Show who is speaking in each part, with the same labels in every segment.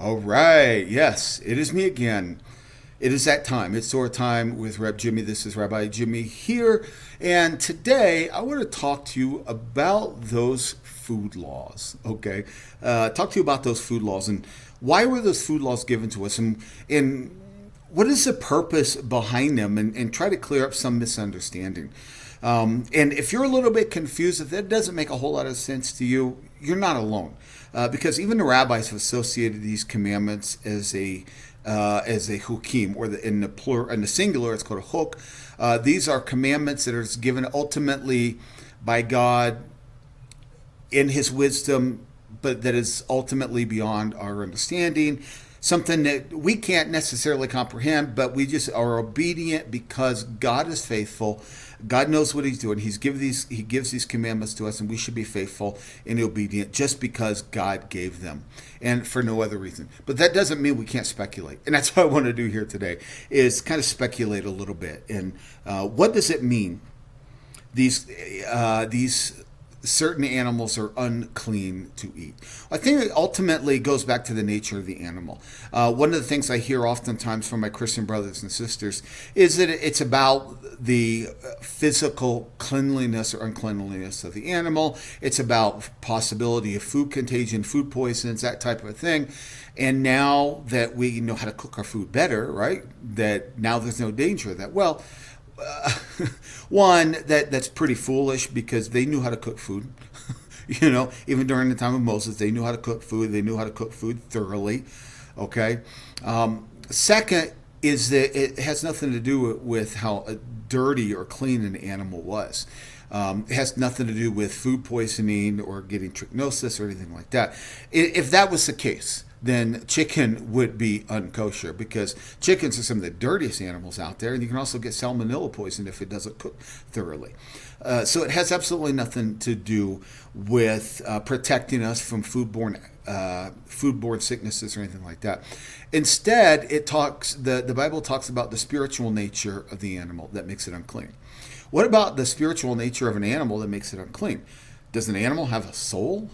Speaker 1: All right. Yes, it is me again. It is that time. It's our time with Reb Jimmy. This is Rabbi Jimmy here. And today I want to talk to you about those food laws. Okay. Talk to you about those food laws and why were those food laws given to us and what is the purpose behind them and try to clear up some misunderstanding. And if you're a little bit confused, if that doesn't make a whole lot of sense to you, you're not alone. Because even the rabbis have associated these commandments as a hukim, or in the singular, it's called a huk. These are commandments that are given ultimately by God in His wisdom, but that is ultimately beyond our understanding. Something that we can't necessarily comprehend, but we just are obedient because God is faithful. God knows what He's doing. He gives these commandments to us, and we should be faithful and obedient just because God gave them, and for no other reason. But that doesn't mean we can't speculate, and that's what I want to do here today: is kind of speculate a little bit. And what does it mean? These certain animals are unclean to eat. I think it ultimately goes back to the nature of the animal. One of the things I hear oftentimes from my Christian brothers and sisters is that it's about the physical cleanliness or uncleanliness of the animal. It's about possibility of food contagion, food poisons, that type of thing. And now that we know how to cook our food better, right? That now there's no danger of that. Well, one, that's pretty foolish because they knew how to cook food. Even during the time of Moses, they knew how to cook food. They knew how to cook food thoroughly. Okay. Second is that it has nothing to do with how dirty or clean an animal was. It has nothing to do with food poisoning or getting trichinosis or anything like that. If that was the case, then chicken would be unkosher because chickens are some of the dirtiest animals out there, and you can also get salmonella poison if it doesn't cook thoroughly. So it has absolutely nothing to do with protecting us from foodborne sicknesses or anything like that. Instead, the Bible talks about the spiritual nature of the animal that makes it unclean. What about the spiritual nature of an animal that makes it unclean? Does an animal have a soul?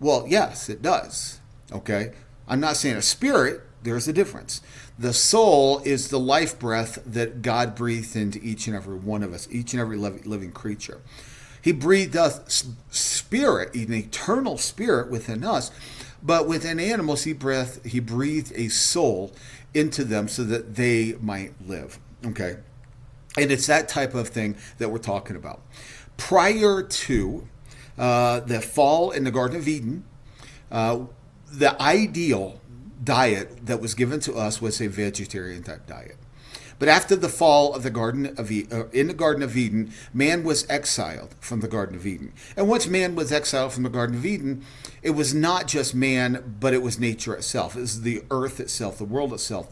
Speaker 1: Well, yes, it does. Okay? I'm not saying a spirit. There's a difference. The soul is the life breath that God breathed into each and every one of us, each and every living creature. He breathed us spirit, an eternal spirit within us. But within animals, He breathed a soul into them so that they might live. Okay? And it's that type of thing that we're talking about. Prior to the fall in the Garden of Eden, the ideal diet that was given to us was a vegetarian type diet. But after the fall of in the Garden of Eden, man was exiled from the Garden of Eden. And once man was exiled from the Garden of Eden, it was not just man, but it was nature itself. It was the earth itself, the world itself,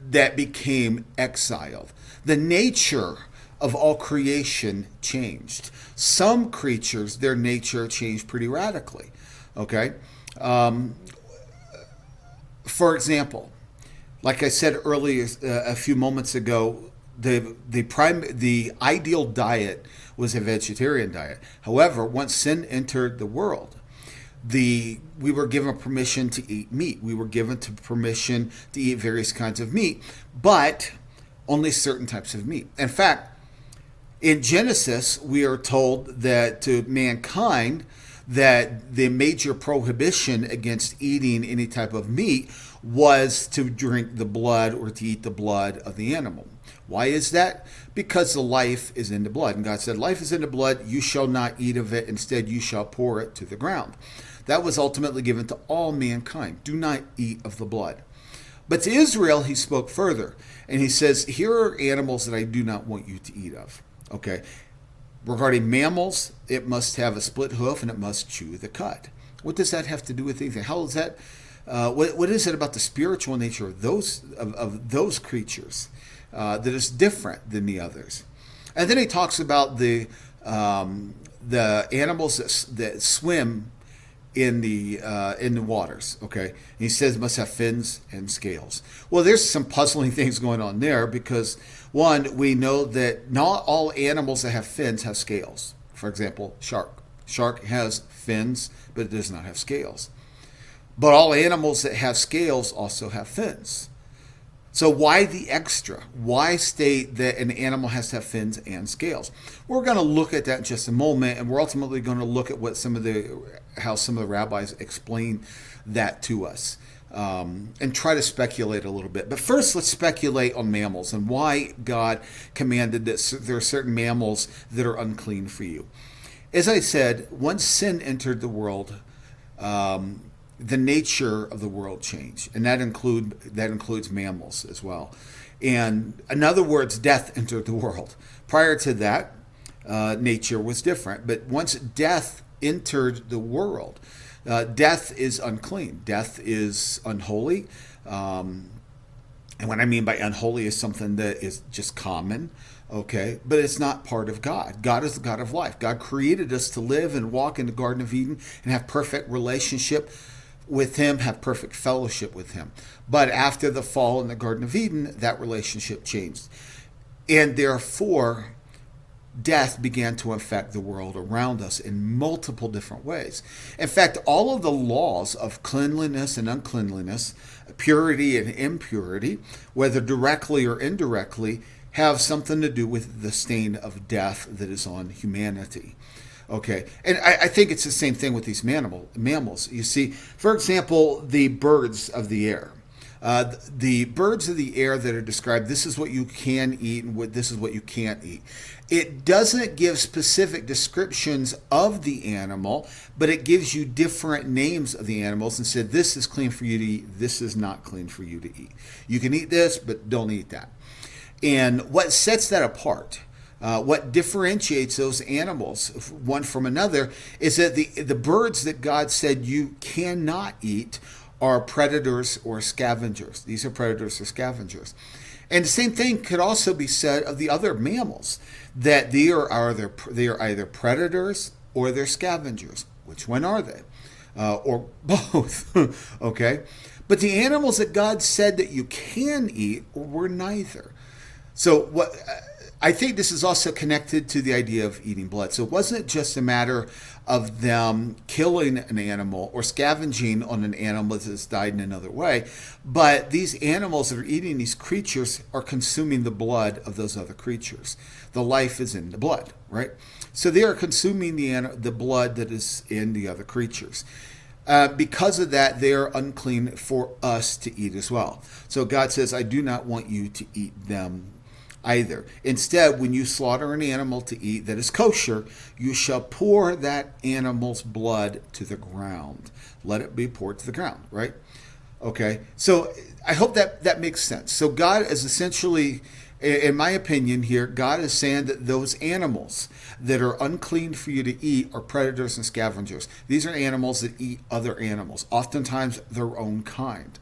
Speaker 1: that became exiled. The nature of all creation changed. Some creatures, their nature changed pretty radically. Okay? For example, like I said earlier, a few moments ago, the ideal diet was a vegetarian diet. However, once sin entered the world, we were given permission to eat meat. We were given permission to eat various kinds of meat, but only certain types of meat. In fact, in Genesis, we are told that to mankind, that the major prohibition against eating any type of meat was to drink the blood or to eat the blood of the animal. Why is that? Because the life is in the blood. And God said, life is in the blood, you shall not eat of it. Instead, you shall pour it to the ground. That was ultimately given to all mankind. Do not eat of the blood. But to Israel, He spoke further. And He says, here are animals that I do not want you to eat of. Okay? Regarding mammals, it must have a split hoof and it must chew the cud. What does that have to do with anything? How is that? What is it about the spiritual nature of those creatures that is different than the others? And then He talks about the animals that swim in the waters. Okay, and He says it must have fins and scales. Well, there's some puzzling things going on there because one, we know that not all animals that have fins have scales. For example, shark. Shark has fins, but it does not have scales. But all animals that have scales also have fins. So why the extra? Why state that an animal has to have fins and scales? We're going to look at that in just a moment, and we're ultimately going to look at what how some of the rabbis explain that to us, and try to speculate a little bit. But first, let's speculate on mammals and why God commanded that there are certain mammals that are unclean for you. As I said, once sin entered the world, the nature of the world changed, and that includes mammals as well. And in other words, death entered the world. Prior to that, nature was different. But once death entered the world, death is unclean. Death is unholy. And what I mean by unholy is something that is just common, okay? But it's not part of God. God is the God of life. God created us to live and walk in the Garden of Eden and have perfect relationship with him, have perfect fellowship with him. But after the fall in the Garden of Eden, that relationship changed. And therefore, death began to affect the world around us in multiple different ways. In fact, all of the laws of cleanliness and uncleanliness, purity and impurity, whether directly or indirectly, have something to do with the stain of death that is on humanity. Okay, and I think it's the same thing with these mammals. You see, for example, the birds of the air. The birds of the air that are described, this is what you can eat and this is what you can't eat. It doesn't give specific descriptions of the animal, but it gives you different names of the animals and said, this is clean for you to eat, this is not clean for you to eat. You can eat this, but don't eat that. And what sets that apart, what differentiates those animals one from another, is that the birds that God said you cannot eat are predators or scavengers. These are predators or scavengers. And the same thing could also be said of the other mammals, that they are either predators or they're scavengers. Which one are they? Or both. Okay? But the animals that God said that you can eat were neither. So what I think this is also connected to the idea of eating blood. So it wasn't just a matter of them killing an animal or scavenging on an animal that has died in another way, but these animals that are eating these creatures are consuming the blood of those other creatures. The life is in the blood, right? So they are consuming the blood that is in the other creatures. Because of that, they are unclean for us to eat as well. So God says, I do not want you to eat them either. Instead, when you slaughter an animal to eat that is kosher, you shall pour that animal's blood to the ground. Let it be poured to the ground, right? Okay, so I hope that makes sense. So God is essentially, in my opinion here, God is saying that those animals that are unclean for you to eat are predators and scavengers. These are animals that eat other animals, oftentimes their own kind.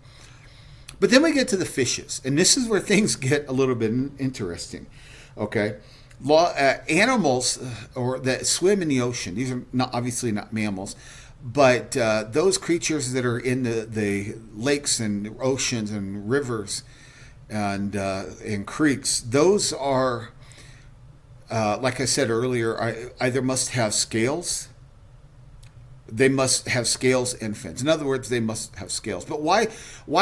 Speaker 1: But then we get to the fishes, and this is where things get a little bit interesting. Okay, animals or that swim in the ocean. These are obviously not mammals, but those creatures that are in the lakes and oceans and rivers and creeks. Those are, like I said earlier, either must have scales. They must have scales and fins. In other words, they must have scales. But why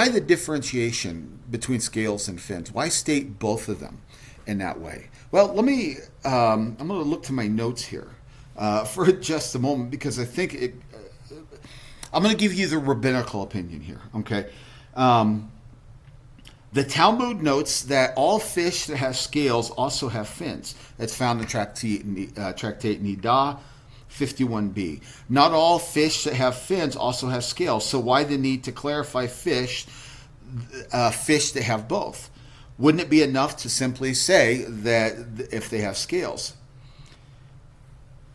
Speaker 1: the differentiation between scales and fins? Why state both of them in that way? Well, let me. I'm going to look to my notes here for just a moment because I think I'm going to give you the rabbinical opinion here. Okay. The Talmud notes that all fish that have scales also have fins. That's found in Tractate Nidah 51b. Not all fish that have fins also have scales. So why the need to clarify fish that have both? Wouldn't it be enough to simply say that if they have scales?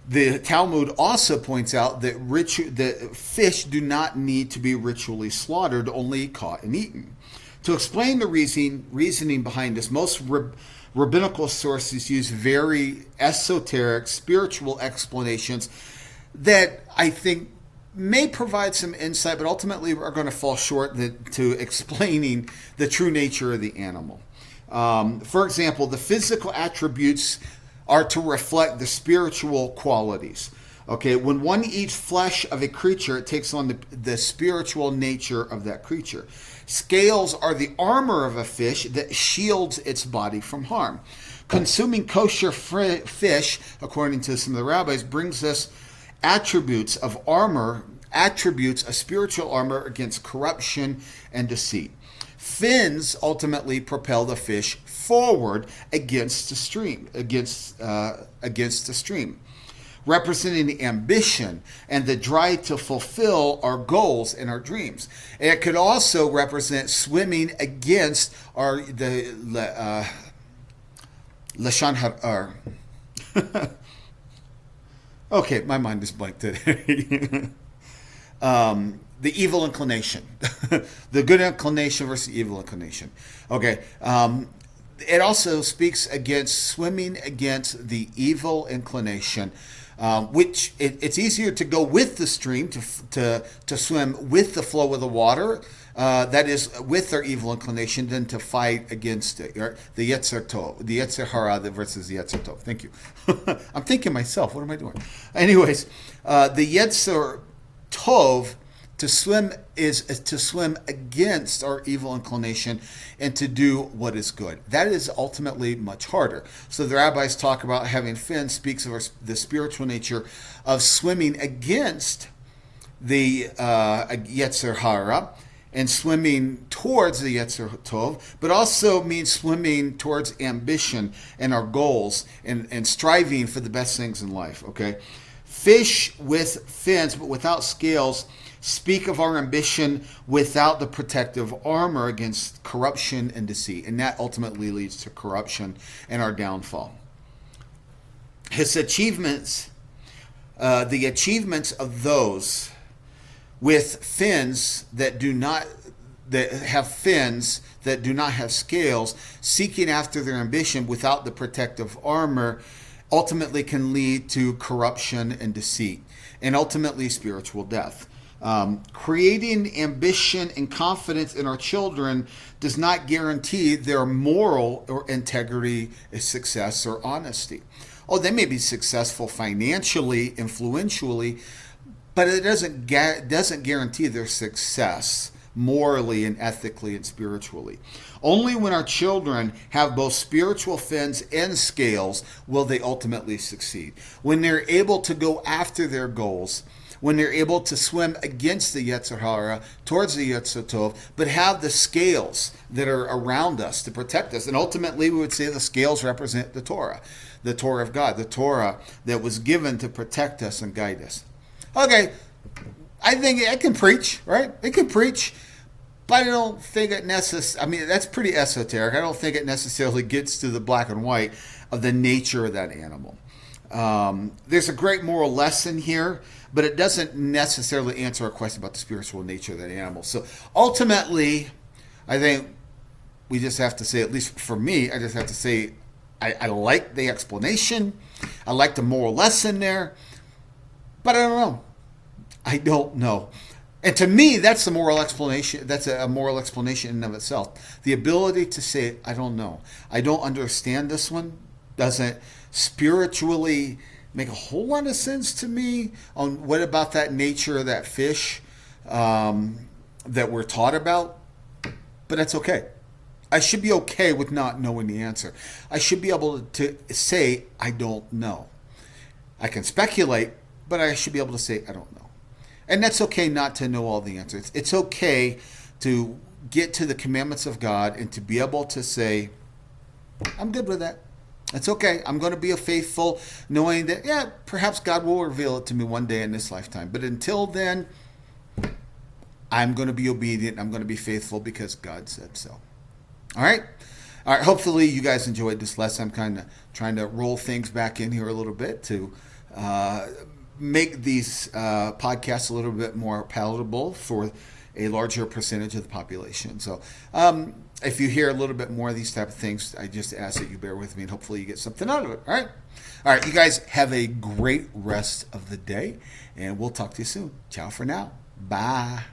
Speaker 1: The Talmud also points out that fish do not need to be ritually slaughtered, only caught and eaten. To explain the reasoning behind this, most rabbinical sources use very esoteric spiritual explanations that I think may provide some insight, but ultimately are going to fall short to explaining the true nature of the animal. For example, the physical attributes are to reflect the spiritual qualities. Okay, when one eats flesh of a creature, it takes on the spiritual nature of that creature. Scales are the armor of a fish that shields its body from harm. Consuming kosher fish, according to some of the rabbis, brings us attributes of armor, attributes of spiritual armor against corruption and deceit. Fins ultimately propel the fish forward against the stream, against the stream, representing the ambition and the drive to fulfill our goals and our dreams. And it could also represent swimming against the Lashon Hara. Okay, my mind is blank today. The evil inclination, the good inclination versus evil inclination. Okay. It also speaks against swimming against the evil inclination, which it's easier to go with the stream, to swim with the flow of the water, that is with their evil inclination, than to fight against it. Right? The Yetzer Tov, the Yetzer Hara versus the Yetzer Tov. Thank you. I'm thinking myself, what am I doing? Anyways, the Yetzer Tov, to swim is to swim against our evil inclination and to do what is good. That is ultimately much harder. So the rabbis talk about having fins, speaks of the spiritual nature of swimming against the Yetzer Hara and swimming towards the Yetzer Tov, but also means swimming towards ambition and our goals and striving for the best things in life. Okay, fish with fins but without scales speak of our ambition without the protective armor against corruption and deceit. And that ultimately leads to corruption and our downfall. His achievements, the achievements of those with fins that have fins that do not have scales, seeking after their ambition without the protective armor, ultimately can lead to corruption and deceit, and ultimately spiritual death. Creating ambition and confidence in our children does not guarantee their moral or integrity, success, or honesty. Oh, they may be successful financially, influentially, but it doesn't guarantee their success morally and ethically and spiritually. Only when our children have both spiritual fins and scales will they ultimately succeed. When they're able to go after their goals, when they're able to swim against the Yetzer Hara, towards the Yetzer Tov, but have the scales that are around us to protect us. And ultimately, we would say the scales represent the Torah of God, the Torah that was given to protect us and guide us. Okay, I think it can preach, right? It can preach, but I don't think it that's pretty esoteric. I don't think it necessarily gets to the black and white of the nature of that animal. There's a great moral lesson here, but it doesn't necessarily answer a question about the spiritual nature of that animal. So ultimately, I think we just have to say, at least for me, I just have to say, I like the explanation. I like the moral lesson there, but I don't know. I don't know. And to me, that's the moral explanation. That's a moral explanation in and of itself. The ability to say, I don't know. I don't understand this one. Doesn't spiritually make a whole lot of sense to me on what about that nature of that fish that we're taught about. But that's okay. I should be okay with not knowing the answer. I should be able to say, I don't know. I can speculate, but I should be able to say, I don't know. And that's okay not to know all the answers. It's okay to get to the commandments of God and to be able to say, I'm good with that. It's okay. I'm going to be faithful, knowing that, perhaps God will reveal it to me one day in this lifetime. But until then, I'm going to be obedient. I'm going to be faithful because God said so. All right? All right. Hopefully you guys enjoyed this lesson. I'm kind of trying to roll things back in here a little bit to make these podcasts a little bit more palatable for a larger percentage of the population. So if you hear a little bit more of these type of things, I just ask that you bear with me and hopefully you get something out of it. All right. All right. You guys have a great rest of the day and we'll talk to you soon. Ciao for now. Bye.